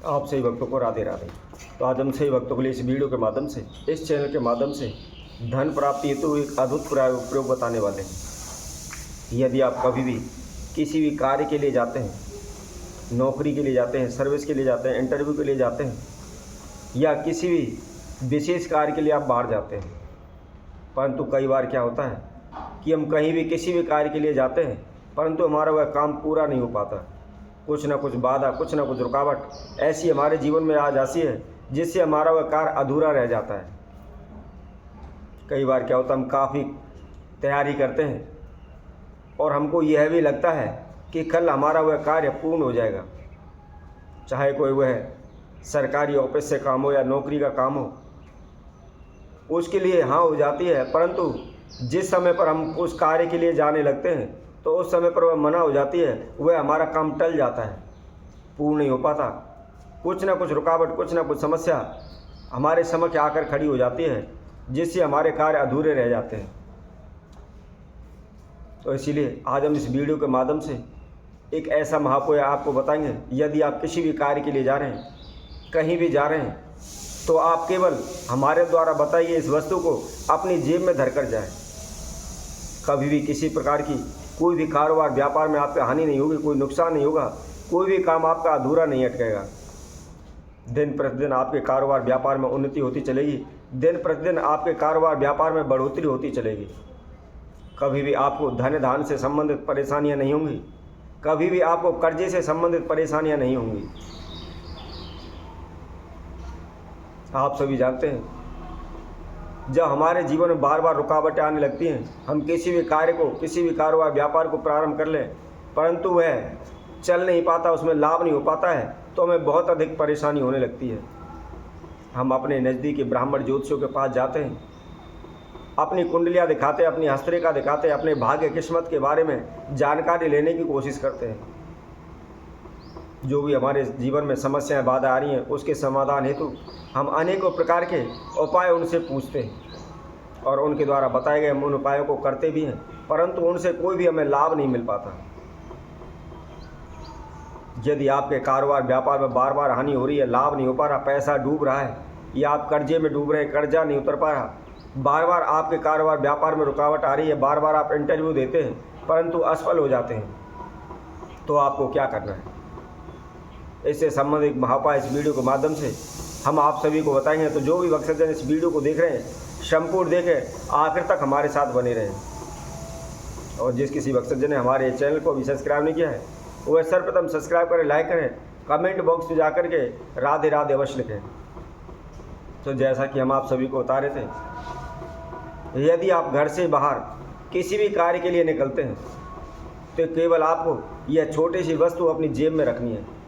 आप सही भक्तों को राधे राधे। तो आज हम सही भक्तों के लिए इस वीडियो के माध्यम से, इस चैनल के माध्यम से धन प्राप्ति हेतु एक अद्भुत प्रयोग बताने वाले हैं। यदि आप कभी भी किसी भी कार्य के लिए जाते हैं, नौकरी के लिए जाते हैं, सर्विस के लिए जाते हैं, इंटरव्यू के लिए जाते हैं, या किसी भी विशेष कार्य के लिए आप बाहर जाते हैं, परंतु कई बार क्या होता है कि हम कहीं भी किसी भी कार्य के लिए जाते हैं परंतु हमारा वह काम पूरा नहीं हो पाता। कुछ ना कुछ बाधा, कुछ ना कुछ रुकावट ऐसी हमारे जीवन में आ जाती है जिससे हमारा वह कार्य अधूरा रह जाता है। कई बार क्या होता है, हम काफ़ी तैयारी करते हैं और हमको यह भी लगता है कि कल हमारा वह कार्य पूर्ण हो जाएगा, चाहे कोई वह सरकारी ऑफिस से काम हो या नौकरी का काम हो, उसके लिए हाँ हो जाती है, परंतु जिस समय पर हम उस कार्य के लिए जाने लगते हैं तो उस समय पर वह मना हो जाती है, वह हमारा काम टल जाता है, पूर्ण नहीं हो पाता। कुछ ना कुछ रुकावट, कुछ ना कुछ समस्या हमारे समक्ष आकर खड़ी हो जाती है जिससे हमारे कार्य अधूरे रह जाते हैं। तो इसीलिए आज हम इस वीडियो के माध्यम से एक ऐसा महापुरुष आपको बताएंगे। यदि आप किसी भी कार्य के लिए जा रहे हैं, कहीं भी जा रहे हैं, तो आप केवल हमारे द्वारा बताई गई इस वस्तु को अपनी जेब में धरकर जाएं। कभी भी किसी प्रकार की कोई भी कारोबार व्यापार में आपकी हानि नहीं होगी, कोई नुकसान नहीं होगा, कोई भी काम आपका अधूरा नहीं अटकेगा। दिन प्रतिदिन आपके कारोबार व्यापार में उन्नति होती चलेगी, दिन प्रतिदिन आपके कारोबार व्यापार में बढ़ोतरी होती चलेगी। कभी भी आपको धन धान से संबंधित परेशानियां नहीं होंगी, कभी भी आपको कर्जे से संबंधित परेशानियां नहीं होंगी। आप सभी जानते हैं, जब हमारे जीवन में बार बार रुकावटें आने लगती हैं, हम किसी भी कार्य को, किसी भी कारोबार व्यापार को प्रारंभ कर लें परंतु वह चल नहीं पाता, उसमें लाभ नहीं हो पाता है, तो हमें बहुत अधिक परेशानी होने लगती है। हम अपने नज़दीकी ब्राह्मण ज्योतिषियों के पास जाते हैं, अपनी कुंडलियाँ दिखाते हैं, अपनी हस्तरेखा दिखाते हैं, अपने भाग्य किस्मत के बारे में जानकारी लेने की कोशिश करते हैं। जो भी हमारे जीवन में समस्याएं, बाधा आ रही हैं, उसके समाधान हेतु हम अनेकों प्रकार के उपाय उनसे पूछते हैं और उनके द्वारा बताए गए हम उन उपायों को करते भी हैं, परंतु उनसे कोई भी हमें लाभ नहीं मिल पाता। यदि आपके कारोबार व्यापार में बार बार हानि हो रही है, लाभ नहीं हो पा रहा, पैसा डूब रहा है, या आप कर्जे में डूब रहे हैं, कर्जा नहीं उतर पा रहा, बार बार आपके कारोबार व्यापार में रुकावट आ रही है, बार बार आप इंटरव्यू देते हैं परंतु असफल हो जाते हैं, तो आपको क्या करना है? इससे संबंधित महाउपाय इस वीडियो के माध्यम से हम आप सभी को बताएंगे। तो जो भी भक्तजन इस वीडियो को देख रहे हैं, संपूर्ण देखें, आखिर तक हमारे साथ बने रहें। और जिस किसी भक्तजन ने हमारे चैनल को अभी सब्सक्राइब नहीं किया है, वह सर्वप्रथम सब्सक्राइब करें, लाइक करें, कमेंट बॉक्स में जाकर के राधे राधे अवश्य लिखें। तो जैसा कि हम आप सभी को बता रहे थे, यदि आप घर से बाहर किसी भी कार्य के लिए निकलते हैं तो केवल आपको यह छोटी सी वस्तु अपनी जेब में रखनी है।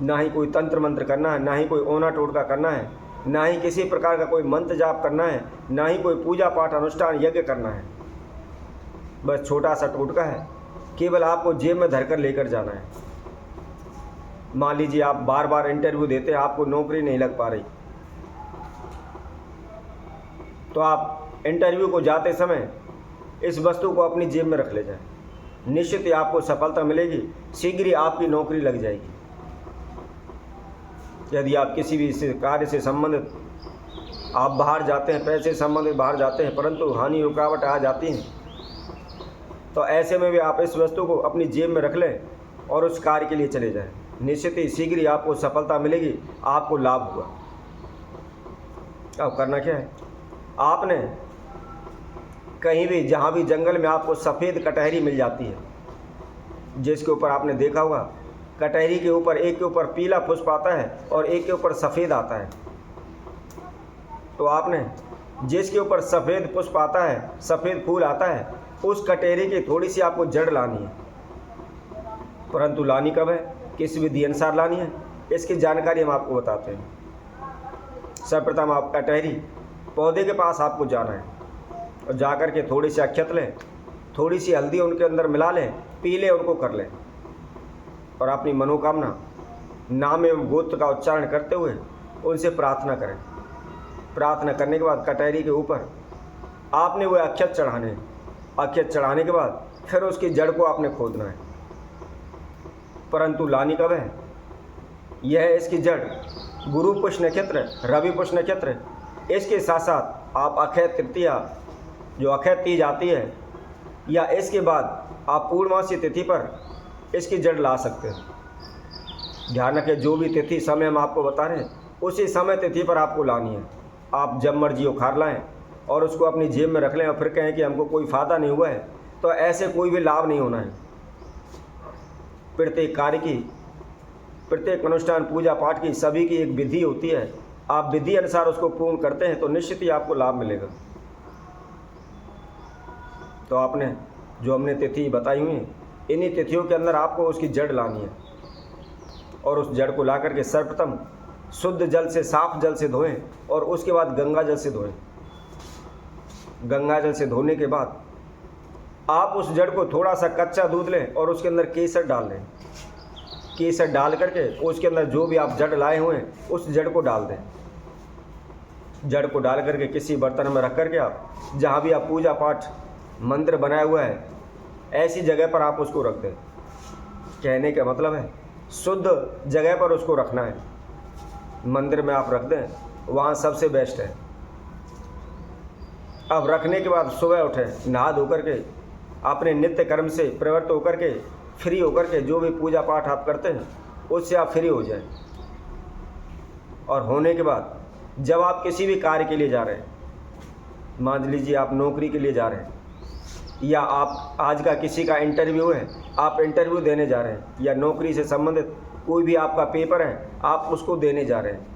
ना ही कोई तंत्र मंत्र करना है, ना ही कोई ओना टोटका करना है, ना ही किसी प्रकार का कोई मंत्र जाप करना है, ना ही कोई पूजा पाठ अनुष्ठान यज्ञ करना है। बस छोटा सा टोटका है, केवल आपको जेब में धरकर लेकर जाना है। मान लीजिए आप बार बार इंटरव्यू देते हैं, आपको नौकरी नहीं लग पा रही, तो आप इंटरव्यू को जाते समय इस वस्तु को अपनी जेब में रख ले जाएं। निश्चित ही आपको सफलता मिलेगी, शीघ्र ही आपकी नौकरी लग जाएगी। यदि आप किसी भी कार्य से संबंधित आप बाहर जाते हैं, पैसे संबंधित बाहर जाते हैं, परंतु हानि रुकावट आ जाती हैं, तो ऐसे में भी आप इस वस्तु को अपनी जेब में रख लें और उस कार्य के लिए चले जाएं। निश्चित ही शीघ्र ही आपको सफलता मिलेगी, आपको लाभ होगा। अब करना क्या है, आपने कहीं भी, जहाँ भी जंगल में आपको सफ़ेद कटहरी मिल जाती है, जिसके ऊपर आपने देखा होगा कटहरी के ऊपर एक के ऊपर पीला पुष्प आता है और एक के ऊपर सफ़ेद आता है, तो आपने जिसके ऊपर सफ़ेद पुष्प आता है, सफ़ेद फूल आता है, उस कटहरी की थोड़ी सी आपको जड़ लानी है। परंतु लानी कब है, किस विधि अनुसार लानी है, इसकी जानकारी हम आपको बताते हैं। सर्वप्रथम आप कटहरी पौधे के पास आपको जाना है और जाकर के थोड़ी सी अक्षत लें, थोड़ी सी हल्दी उनके अंदर मिला लें, पीले उनको कर लें और अपनी मनोकामना नाम एवं गोत्र का उच्चारण करते हुए उनसे प्रार्थना करें। प्रार्थना करने के बाद कटहरी के ऊपर आपने वो अक्षत चढ़ाने, अक्षत चढ़ाने के बाद फिर उसकी जड़ को आपने खोदना है। परंतु लानी कब है, यह है इसकी जड़। गुरु पुष्य नक्षत्र, रवि पुष्य नक्षत्र। इसके साथ साथ आप अक्षय तृतीया, जो अक्षय तीज आती है, या इसके बाद आप पूर्णमासी तिथि पर इसकी जड़ ला सकते हैं। ध्यान रखें, जो भी तिथि समय हम आपको बता रहे हैं उसी समय तिथि पर आपको लानी है। आप जब मर्जी उखाड़ लाएँ और उसको अपनी जेब में रख लें और फिर कहें कि हमको कोई फ़ायदा नहीं हुआ है, तो ऐसे कोई भी लाभ नहीं होना है। प्रत्येक कार्य की, प्रत्येक अनुष्ठान, पूजा पाठ की, सभी की एक विधि होती है। आप विधि अनुसार उसको पूर्ण करते हैं तो निश्चित ही आपको लाभ मिलेगा। तो आपने जो हमने तिथि बताई हुई है, इन्हीं तिथियों के अंदर आपको उसकी जड़ लानी है और उस जड़ को ला करके सर्वप्रथम शुद्ध जल से, साफ जल से धोएं और उसके बाद गंगा जल से धोएं। गंगा जल से धोने के बाद आप उस जड़ को थोड़ा सा कच्चा दूध लें और उसके अंदर केसर डाल लें। केसर डाल करके उसके अंदर जो भी आप जड़ लाए हुए हैं उस जड़ को डाल दें। जड़ को डाल करके किसी बर्तन में रख करके आप जहाँ भी आप पूजा पाठ मंदिर बनाया हुआ है ऐसी जगह पर आप उसको रख दें। कहने का मतलब है शुद्ध जगह पर उसको रखना है। मंदिर में आप रख दें, वहाँ सबसे बेस्ट है। अब रखने के बाद सुबह उठें, नहा धो करके अपने नित्य कर्म से प्रवृत्त होकर के, फ्री होकर के, जो भी पूजा पाठ आप करते हैं उससे आप फ्री हो जाएं। और होने के बाद जब आप किसी भी कार्य के लिए जा रहे हैं, मान लीजिए आप नौकरी के लिए जा रहे हैं, या आप आज का किसी का इंटरव्यू है, आप इंटरव्यू देने जा रहे हैं, या नौकरी से संबंधित कोई भी आपका पेपर है आप उसको देने जा रहे हैं,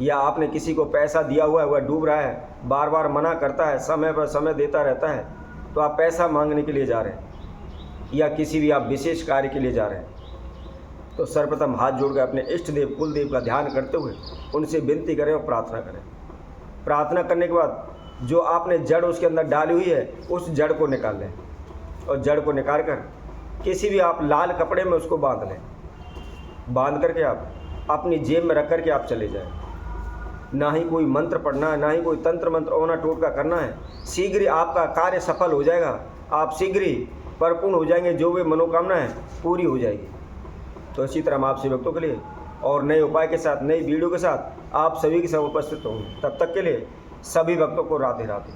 या आपने किसी को पैसा दिया हुआ है, वह डूब रहा है, बार बार मना करता है, समय पर समय देता रहता है, तो आप पैसा मांगने के लिए जा रहे हैं, या किसी भी आप विशेष कार्य के लिए जा रहे हैं, तो सर्वप्रथम हाथ जोड़कर अपने इष्ट देव, कुल देव का ध्यान करते हुए उनसे विनती करें और प्रार्थना करें। प्रार्थना करने के बाद जो आपने जड़ उसके अंदर डाली हुई है उस जड़ को निकाल लें और जड़ को निकाल कर किसी भी आप लाल कपड़े में उसको बांध लें। बांध करके आप अपनी जेब में रख करके आप चले जाएं। ना ही कोई मंत्र पढ़ना है, ना ही कोई तंत्र मंत्र ओना टोटका करना है। शीघ्र ही आपका कार्य सफल हो जाएगा, आप शीघ्र ही परिपूर्ण हो जाएंगे, जो भी मनोकामना है पूरी हो जाएगी। तो इसी तरह हम आपसे भक्तों के लिए और नए उपाय के साथ, नई वीडियो के साथ आप सभी के साथ उपस्थित होंगे। तब तक के लिए सभी भक्तों को राधे राधे।